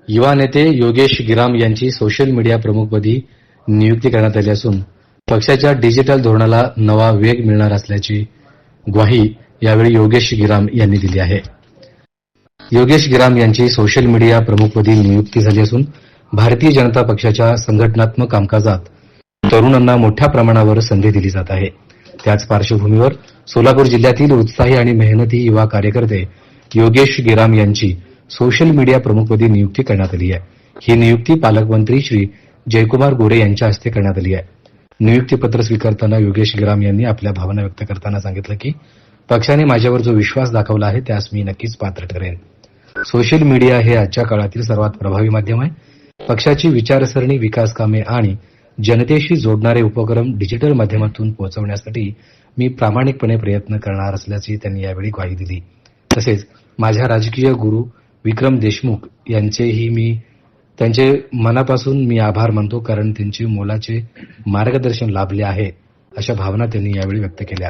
युवा नेते योगेश गिराम यांची सोशल मीडिया प्रमुखपदी नियुक्ती करण्यात आली असून पक्षाच्या डिजिटल धोरणाला नवा वेग मिळणार असल्याची ग्वाही यावेळी योगेश गिराम यांनी दिली आहे. योगेश गिराम यांची सोशल मीडिया प्रमुखपदी नियुक्ती झाली असून भारतीय जनता पक्षाच्या संघटनात्मक कामकाजात तरुणांना मोठ्या प्रमाणावर संधी दिली जात आहे. त्याच पार्श्वभूमीवर सोलापूर जिल्ह्यातील उत्साही आणि मेहनती युवा कार्यकर्ते योगेश गिराम यांची सोशल मीडिया प्रमुखपदी नियुक्ती करण्यात आली आहे. ही नियुक्ती पालकमंत्री श्री जयकुमार गोरे यांच्या हस्ते करण्यात आली आहे. नियुक्तीपत्र स्वीकारताना योगेश गिराम यांनी आपल्या भावना व्यक्त करताना सांगितलं की पक्षाने माझ्यावर जो विश्वास दाखवला आहे त्यास मी नक्कीच पात्र ठरेन. सोशल मीडिया हे आजच्या काळातील सर्वात प्रभावी माध्यम आहे. पक्षाची विचारसरणी, विकास कामे आणि जनतेशी जोडणारे उपक्रम डिजिटल माध्यमातून पोहोचवण्यासाठी मी प्रामाणिकपणे प्रयत्न करणार असल्याची त्यांनी यावेळी ग्वाही दिली. तसेच माझ्या राजकीय गुरु विक्रम देशमुख यांचेही मी त्यांचे मनापासून मी आभार मानतो, कारण त्यांचे मोलाचे मार्गदर्शन लाभले आहे, अशा भावना त्यांनी यावेळी व्यक्त केल्या.